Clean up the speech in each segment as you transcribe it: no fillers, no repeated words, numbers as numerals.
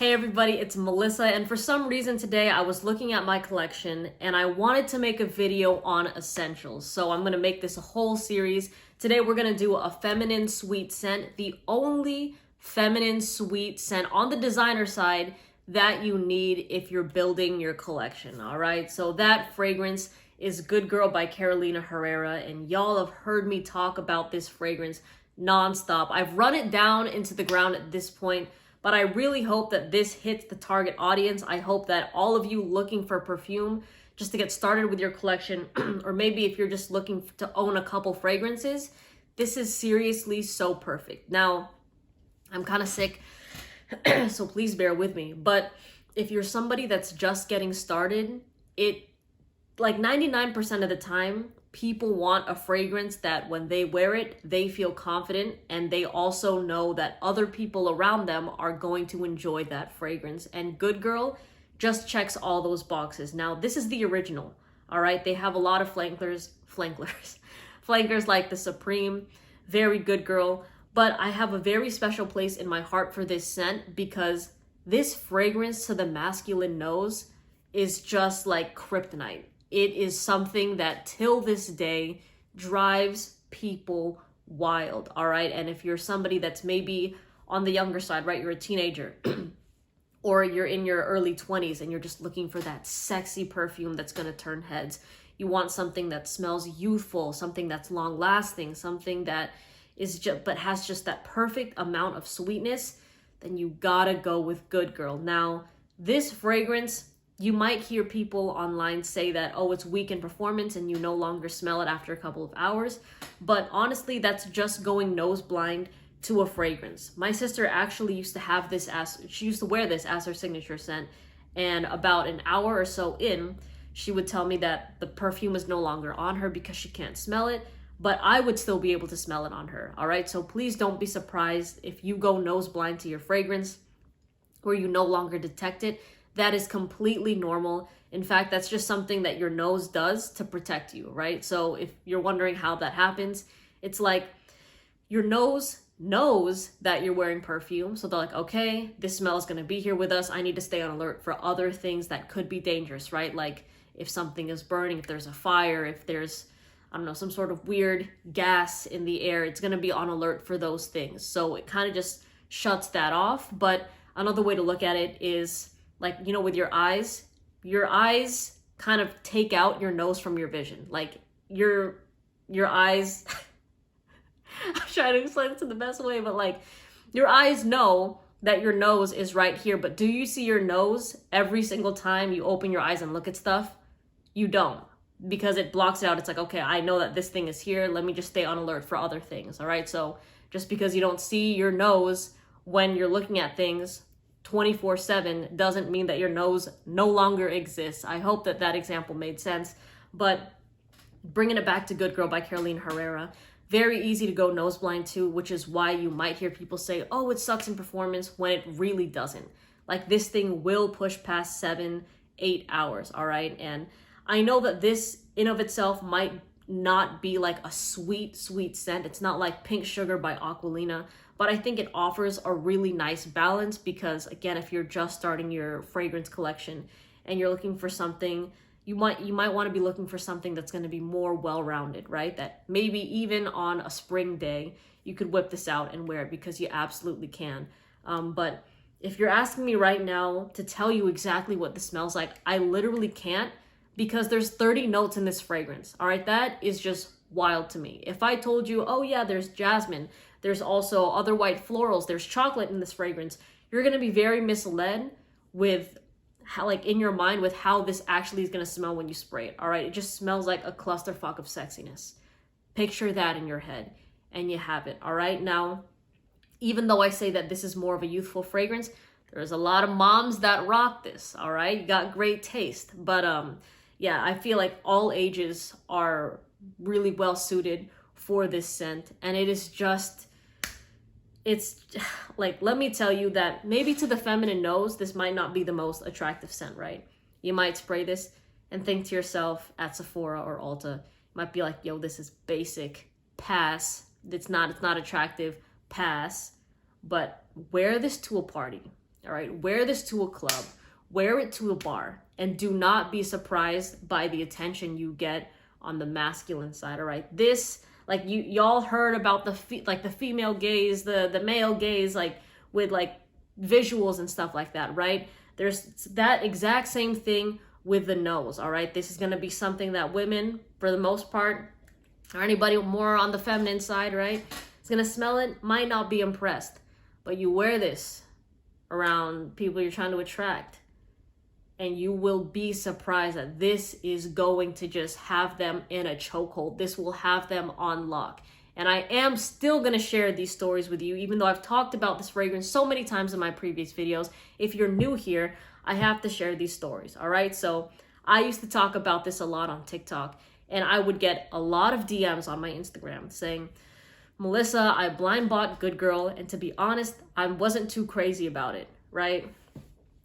Hey everybody, it's Melissa, and for some reason today I was looking at my collection and I wanted to make a video on essentials. So I'm going to make this a whole series. Today we're going to do a feminine sweet scent, the only feminine sweet scent on the designer side that you need if you're building your collection, all right? So that fragrance is Good Girl by Carolina Herrera, and y'all have heard me talk about this fragrance nonstop. I've run it down into the ground at this point, but I really hope that this hits the target audience. I hope that all of you looking for perfume just to get started with your collection, or maybe if you're just looking to own a couple fragrances, this is seriously so perfect. Now, I'm kind of sick, so please bear with me. But if you're somebody that's just getting started, like 99% of the time, people want a fragrance that when they wear it, they feel confident, and they also know that other people around them are going to enjoy that fragrance. And Good Girl just checks all those boxes. Now, this is the original, all right? They have a lot of flankers like the Supreme, very Good Girl, but I have a very special place in my heart for this scent because this fragrance to the masculine nose is just like kryptonite. It is something that till this day drives people wild, all right? And if you're somebody that's maybe on the younger side, right? You're a teenager or you're in your early 20s and you're just looking for that sexy perfume that's gonna turn heads. You want something that smells youthful, something that's long lasting, something that is just, but has just that perfect amount of sweetness, then you gotta go with Good Girl. Now, this fragrance, you might hear people online say that, oh, it's weak in performance and you no longer smell it after a couple of hours. But honestly, that's just going nose blind to a fragrance. My sister actually used to have this she used to wear this as her signature scent. And about an hour or so in, she would tell me that the perfume is no longer on her because she can't smell it, but I would still be able to smell it on her. All right. So please don't be surprised if you go nose blind to your fragrance or you no longer detect it. That is completely normal. In fact, that's just something that your nose does to protect you, right? So if you're wondering how that happens, it's like your nose knows that you're wearing perfume. So they're like, okay, this smell is going to be here with us. I need to stay on alert for other things that could be dangerous, right? Like if something is burning, if there's a fire, if there's, I don't know, some sort of weird gas in the air, it's going to be on alert for those things. So it kind of just shuts that off. But another way to look at it is, like, you know, with your eyes kind of take out your nose from your vision. Like your eyes, I'm trying to explain this in the best way, but like your eyes know that your nose is right here, but do you see your nose every single time you open your eyes and look at stuff? You don't, because it blocks it out. It's like, okay, I know that this thing is here. Let me just stay on alert for other things. All right. So just because you don't see your nose when you're looking at things 24/7 doesn't mean that your nose no longer exists. I hope that that example made sense. But bringing it back to Good Girl by Carolina Herrera, very easy to go nose blind to, which is why you might hear people say, oh, it sucks in performance, when it really doesn't. Like this thing will push past 7-8 hours, all right? And I know that this in of itself might not be like a sweet scent. It's not like Pink Sugar by Aquilina, but I think it offers a really nice balance because, again, if you're just starting your fragrance collection and you're looking for something, you might want to be looking for something that's going to be more well-rounded, right? That maybe even on a spring day, you could whip this out and wear it because you absolutely can. But if you're asking me right now to tell you exactly what this smells like, I literally can't, because there's 30 notes in this fragrance, all right? That is just wild to me. If I told you, oh yeah, there's jasmine, there's also other white florals, there's chocolate in this fragrance, you're gonna be very misled with how, like in your mind, with how this actually is gonna smell when you spray it, all right? It just smells like a clusterfuck of sexiness. Picture that in your head and you have it, all right? Now, even though I say that this is more of a youthful fragrance, there's a lot of moms that rock this, all right? You got great taste, but yeah, I feel like all ages are really well suited for this scent, and it is just, it's like, let me tell you that maybe to the feminine nose, this might not be the most attractive scent, right? You might spray this and think to yourself at Sephora or Ulta, you might be like, yo, this is basic, pass. It's not attractive, pass. But wear this to a party, All right, wear this to a club, wear it to a bar, and do not be surprised by the attention you get on the masculine side. All right, this, like, y'all heard about the female gaze, the male gaze, like with like visuals and stuff like that, right? There's that exact same thing with the nose. All right, this is going to be something that women, for the most part, or anybody more on the feminine side, right, is going to smell it, might not be impressed. But you wear this around people you're trying to attract, and you will be surprised that this is going to just have them in a chokehold. This will have them on lock. And I am still going to share these stories with you, even though I've talked about this fragrance so many times in my previous videos. If you're new here, I have to share these stories, all right? So I used to talk about this a lot on TikTok, and I would get a lot of DMs on my Instagram saying, Melissa, I blind bought Good Girl, and to be honest, I wasn't too crazy about it, right?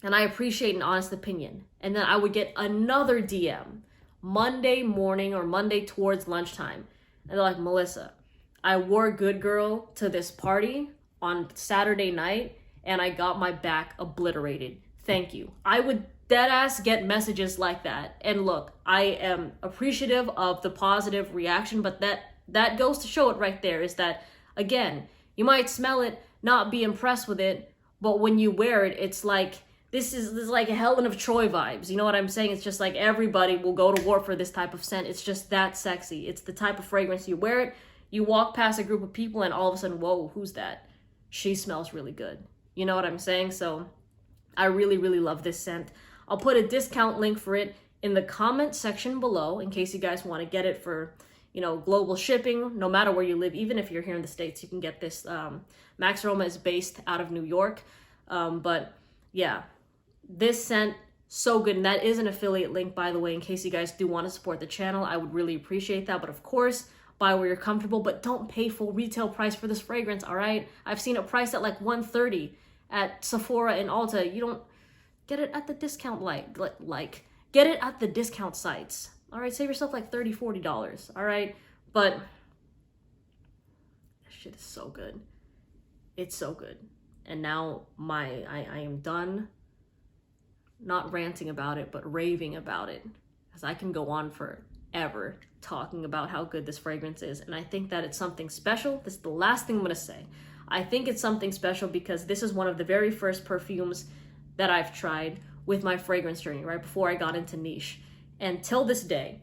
And I appreciate an honest opinion. And then I would get another DM Monday morning or Monday towards lunchtime. And they're like, Melissa, I wore Good Girl to this party on Saturday night, and I got my back obliterated. Thank you. I would deadass get messages like that. And look, I am appreciative of the positive reaction, but that goes to show it right there is that, again, you might smell it, not be impressed with it, but when you wear it, it's like, this is like a Helen of Troy vibes. You know what I'm saying? It's just like everybody will go to war for this type of scent. It's just that sexy. It's the type of fragrance you wear it, you walk past a group of people, and all of a sudden, whoa, who's that? She smells really good. You know what I'm saying? So I really, really love this scent. I'll put a discount link for it in the comment section below in case you guys want to get it for, you know, global shipping, no matter where you live. Even if you're here in the States, you can get this. Max Aroma is based out of New York. But yeah, this scent, so good. And that is an affiliate link, by the way, in case you guys do want to support the channel. I would really appreciate that. But of course, buy where you're comfortable, but don't pay full retail price for this fragrance, all right? I've seen it priced at like $130 at Sephora and Ulta. You don't get it at the discount get it at the discount sites. All right, save yourself like $30, $40, all right? But this shit is so good. It's so good. And now I am done not ranting about it, but raving about it, because I can go on forever talking about how good this fragrance is. And I think that it's something special. This is the last thing I'm gonna say. I think it's something special because this is one of the very first perfumes that I've tried with my fragrance journey, right before I got into niche. And till this day,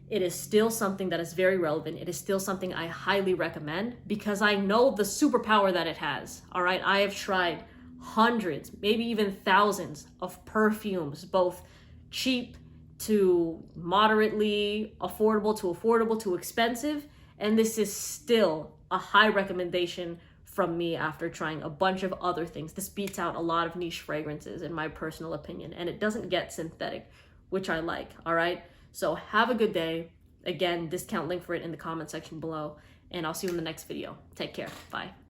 it is still something that is very relevant. It is still something I highly recommend because I know the superpower that it has, all right? I have tried hundreds, maybe even thousands of perfumes, both cheap to moderately affordable to expensive, and this is still a high recommendation from me after trying a bunch of other things. This beats out a lot of niche fragrances in my personal opinion, and it doesn't get synthetic, which I like, all right? So have a good day. Again, discount link for it in the comment section below, and I'll see you in the next video. Take care. Bye.